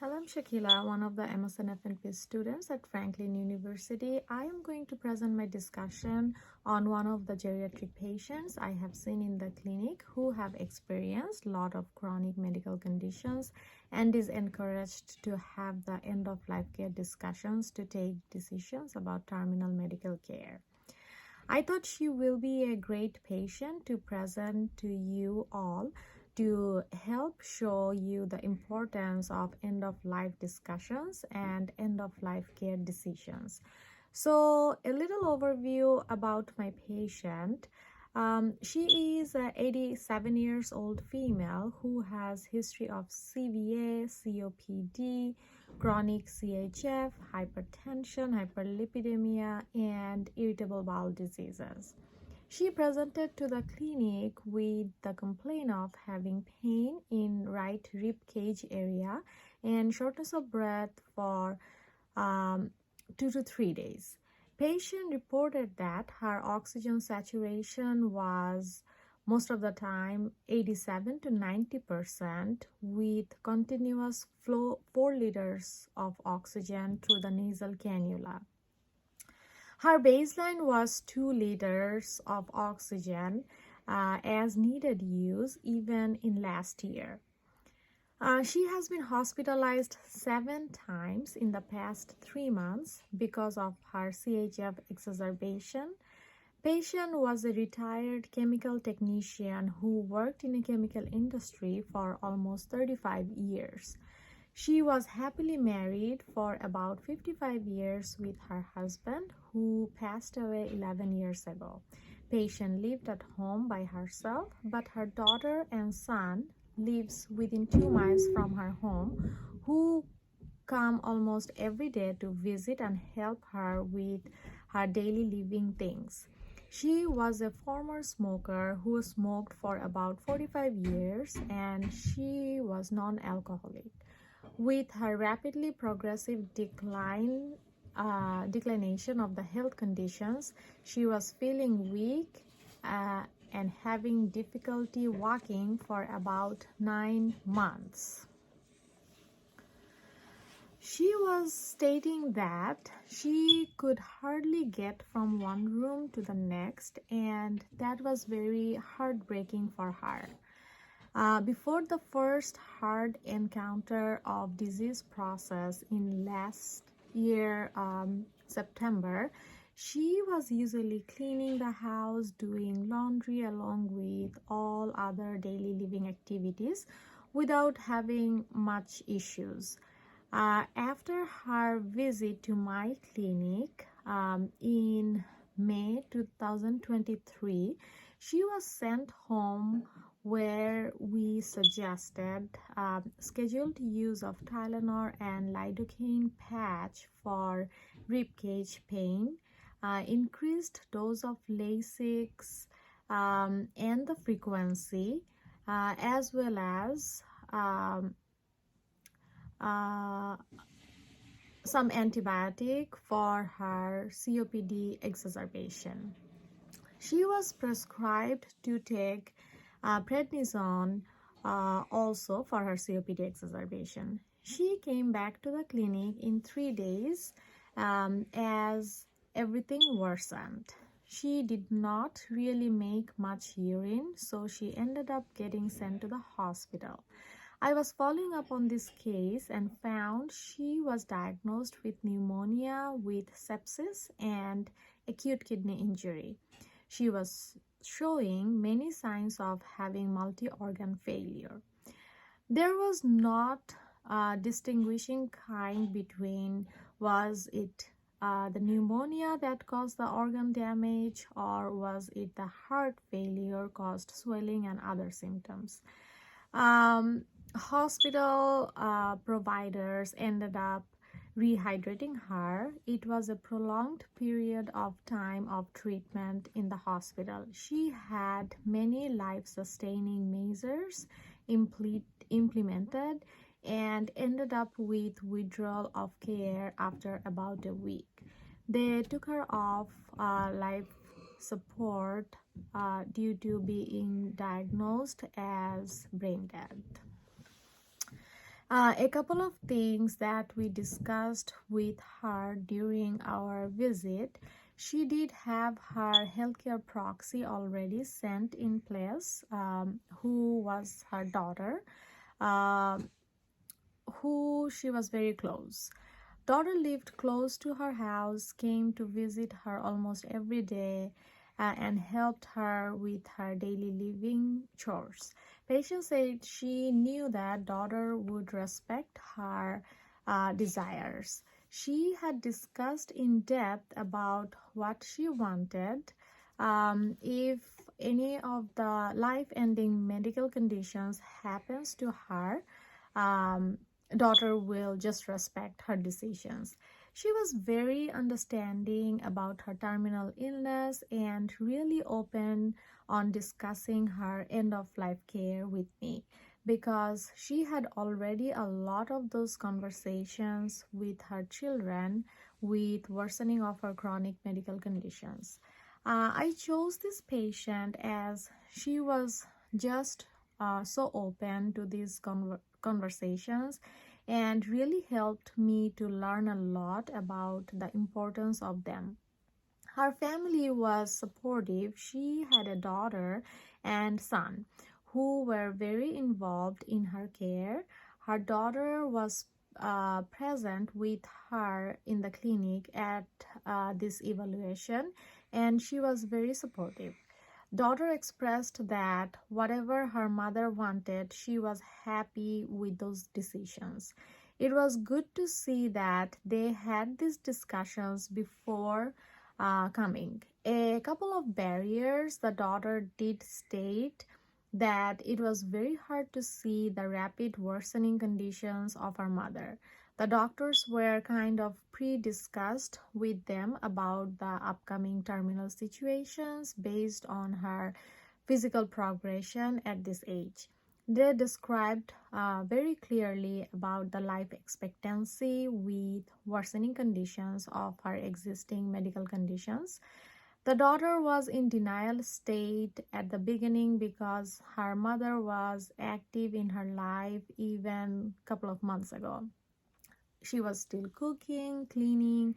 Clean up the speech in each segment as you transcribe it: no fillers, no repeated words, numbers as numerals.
Hello, I'm Shakila, one of the MSN FNP students at Franklin University. I am going to present my discussion on one of the geriatric patients I have seen in the clinic who have experienced a lot of chronic medical conditions and is encouraged to have the end-of-life care discussions to take decisions about terminal medical care. I thought she will be a great patient to present to you all to help show you the importance of end-of-life discussions and end-of-life care decisions. So, a little overview about my patient. She is a 87 years old female who has history of CVA, COPD, chronic CHF, hypertension, hyperlipidemia, and irritable bowel diseases. She presented to the clinic with the complaint of having pain in right rib cage area and shortness of breath for 2 to 3 days. Patient reported that her oxygen saturation was most of the time 87 to 90% with continuous flow 4 liters of oxygen through the nasal cannula. Her baseline was 2 liters of oxygen as needed use even in last year. She has been hospitalized 7 times in the past 3 months because of her CHF exacerbation. Patient was a retired chemical technician who worked in a chemical industry for almost 35 years. She was happily married for about 55 years with her husband, who passed away 11 years ago. Patient lived at home by herself, but her daughter and son lives within 2 miles from her home, who come almost every day to visit and help her with her daily living things. She was a former smoker who smoked for about 45 years and she was non-alcoholic. With her rapidly progressive declination of the health conditions, she was feeling weak and having difficulty walking for about 9 months. She was stating that she could hardly get from one room to the next, and that was very heartbreaking for her. Before the first hard encounter of disease process in last year, September, she was usually cleaning the house, doing laundry along with all other daily living activities without having much issues. After her visit to my clinic in May 2023, she was sent home where we suggested scheduled use of Tylenol and lidocaine patch for ribcage pain, increased dose of Lasix, and the frequency, as well as some antibiotic for her COPD exacerbation. She was prescribed to take prednisone also for her COPD exacerbation. She came back to the clinic in 3 days as everything worsened. She did not really make much urine, so she ended up getting sent to the hospital. I was following up on this case and found she was diagnosed with pneumonia with sepsis and acute kidney injury. She was showing many signs of having multi-organ failure. There was not a distinguishing kind between was it the pneumonia that caused the organ damage or was it the heart failure caused swelling and other symptoms. Hospital providers ended up rehydrating her. It was a prolonged period of time of treatment in the hospital. She had many life-sustaining measures implemented and ended up with withdrawal of care after about a week. They took her off life support due to being diagnosed as brain dead. A couple of things that we discussed with her during our visit. She did have her healthcare proxy already sent in place, who was her daughter, uh, who she was very close. Daughter lived close to her house, came to visit her almost every day, and helped her with her daily living chores. Patient said she knew that daughter would respect her desires. She had discussed in depth about what she wanted. If any of the life-ending medical conditions happens to her, um, daughter will just respect her decisions. She was very understanding about her terminal illness and really open on discussing her end of life care with me, because she had already a lot of those conversations with her children with worsening of her chronic medical conditions. I chose this patient as she was just so open to these conversations and really helped me to learn a lot about the importance of them. Her family was supportive. She had a daughter and son who were very involved in her care. Her daughter was present with her in the clinic at this evaluation, and she was very supportive. Daughter expressed that whatever her mother wanted, she was happy with those decisions. It was good to see that they had these discussions before coming. A couple of barriers, the daughter did state that it was very hard to see the rapid worsening conditions of her mother. The doctors were kind of pre-discussed with them about the upcoming terminal situations based on her physical progression at this age. They described very clearly about the life expectancy with worsening conditions of her existing medical conditions. The daughter was in denial state at the beginning because her mother was active in her life even a couple of months ago. She was still cooking, cleaning,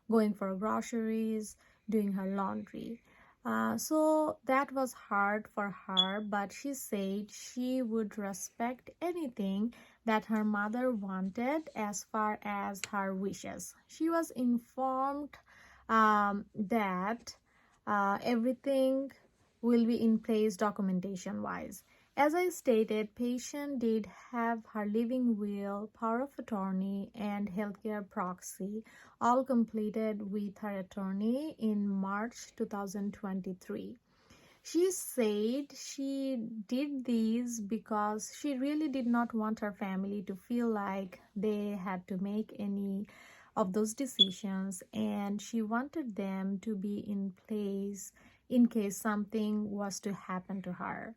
going for groceries, doing her laundry. So that was hard for her, but she said she would respect anything that her mother wanted as far as her wishes. She was informed that everything will be in place documentation wise. As I stated, patient did have her living will, power of attorney, and healthcare proxy all completed with her attorney in March 2023. She said she did these because she really did not want her family to feel like they had to make any of those decisions, and she wanted them to be in place in case something was to happen to her.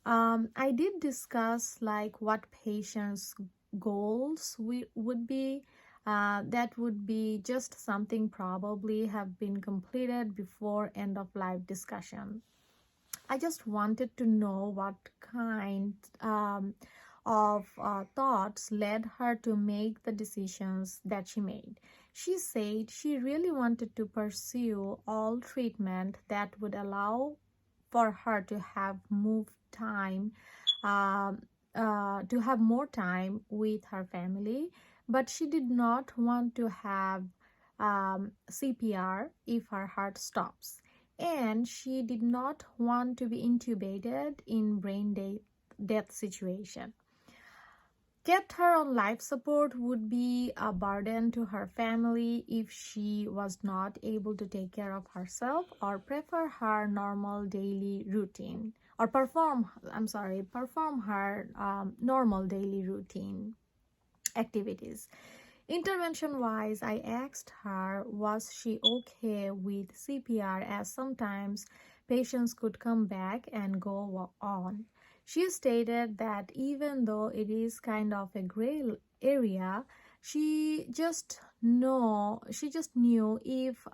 I did discuss like what patients' goals would be. That would be just something probably have been completed before end of life discussion. I just wanted to know what kind of thoughts led her to make the decisions that she made. She said she really wanted to pursue all treatment that would allow for her to have um, to have more time with her family, but she did not want to have CPR if her heart stops, and she did not want to be intubated in death situation. Kept her on life support would be a burden to her family if she was not able to take care of herself or prefer her normal daily routine or perform her normal daily routine activities. Intervention wise, I asked her, was she okay with CPR, as sometimes patients could come back and go on. She stated that even though it is kind of a gray area, she just knew if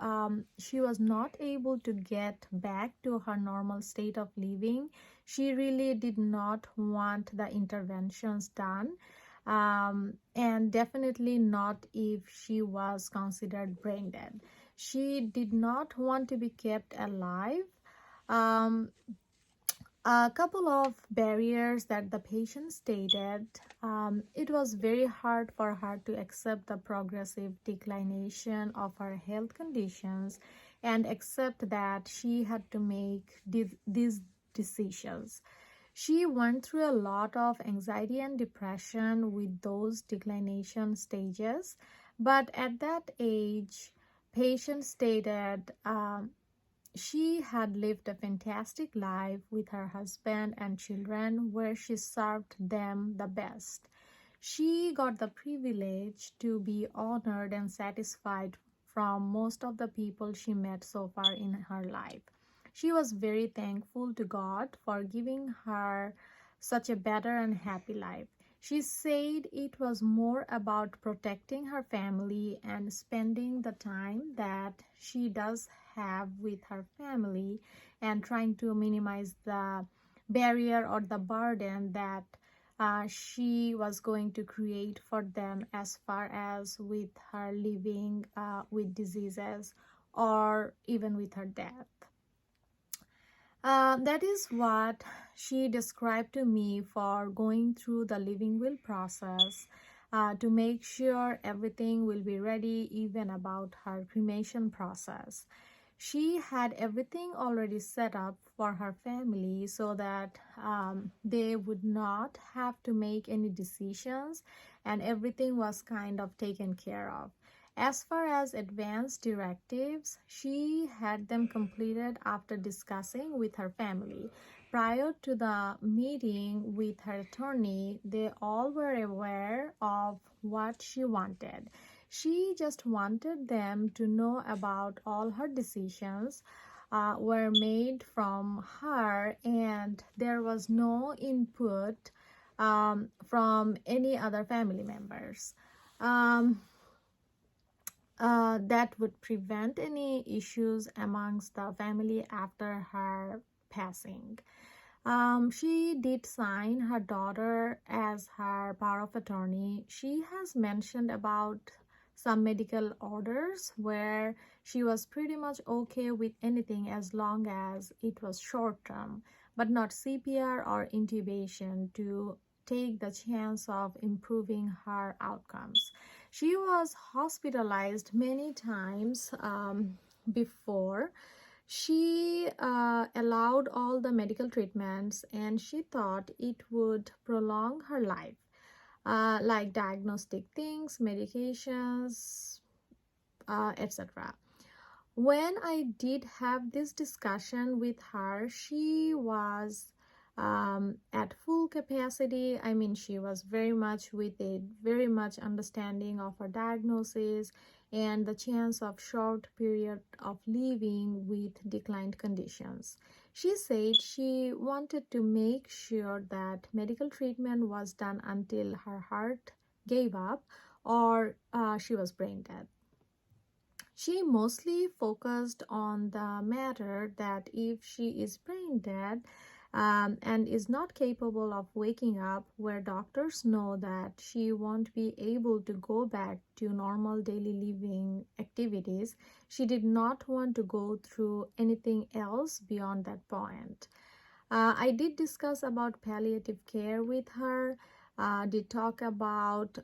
she was not able to get back to her normal state of living, she really did not want the interventions done. and definitely not if she was considered brain dead. She did not want to be kept alive. Um, a couple of barriers that the patient stated. It was very hard for her to accept the progressive declination of her health conditions and accept that she had to make these decisions. She went through a lot of anxiety and depression with those declination stages, but at that age, patient stated she had lived a fantastic life with her husband and children where she served them the best. She got the privilege to be honored and satisfied from most of the people she met so far in her life. She was very thankful to God for giving her such a better and happy life. She said it was more about protecting her family and spending the time that she does have with her family and trying to minimize the barrier or the burden that she was going to create for them as far as with her living with diseases or even with her death. That is what she described to me for going through the living will process to make sure everything will be ready, even about her cremation process. She had everything already set up for her family so that they would not have to make any decisions, and everything was kind of taken care of. As far as advance directives, she had them completed after discussing with her family. Prior to the meeting with her attorney, they all were aware of what she wanted. She just wanted them to know about all her decisions were made from her, and there was no input from any other family members. Um, that would prevent any issues amongst the family after her passing. She did sign her daughter as her power of attorney. She has mentioned about some medical orders where she was pretty much okay with anything as long as it was short term, but not CPR or intubation to take the chance of improving her outcomes. She was hospitalized many times before. She allowed all the medical treatments and she thought it would prolong her life, like diagnostic things, medications, etc. When I did have this discussion with her, she was at full capacity. I mean, she was very much with a very much understanding of her diagnosis and the chance of short period of living with declined conditions. She said she wanted to make sure that medical treatment was done until her heart gave up or she was brain dead. She mostly focused on the matter that if she is brain dead and is not capable of waking up, where doctors know that she won't be able to go back to normal daily living activities, she did not want to go through anything else beyond that point. I did discuss about palliative care with her, did talk about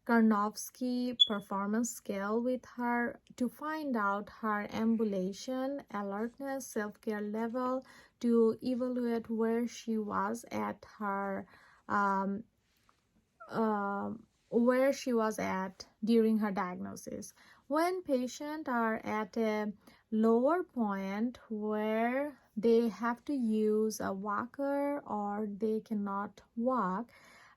Karnofsky performance scale with her to find out her ambulation, alertness, self-care level, to evaluate where she was at her um, uh, where she was at during her diagnosis. When patients are at a lower point where they have to use a walker or they cannot walk,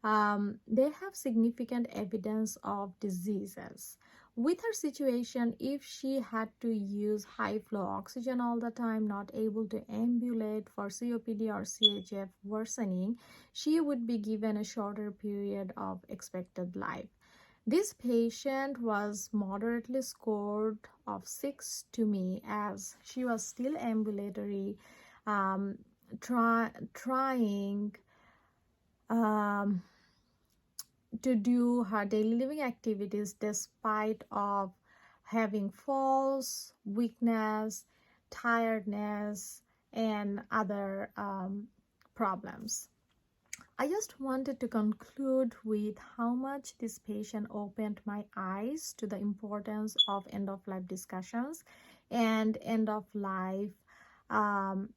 they have significant evidence of diseases. With her situation, if she had to use high flow oxygen all the time, not able to ambulate for COPD or CHF worsening, she would be given a shorter period of expected life. This patient was moderately scored of 6 to me as she was still ambulatory, trying to do her daily living activities despite of having falls, weakness, tiredness, and other problems. I just wanted to conclude with how much this patient opened my eyes to the importance of end-of-life discussions and end-of-life um,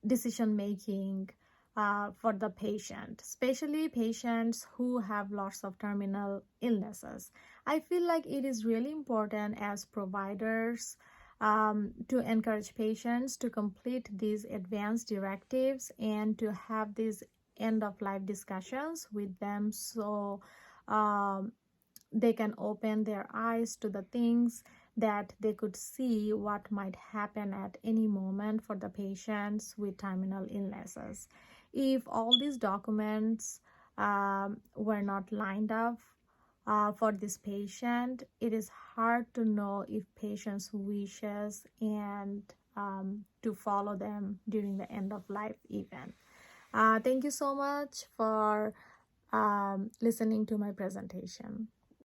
decision making for the patient, especially patients who have lots of terminal illnesses. I feel like it is really important as providers to encourage patients to complete these advanced directives and to have these end of life discussions with them, so um, they can open their eyes to the things that they could see what might happen at any moment for the patients with terminal illnesses. If all these documents were not lined up for this patient, it is hard to know if patients wishes and to follow them during the end of life event. Thank you so much for listening to my presentation.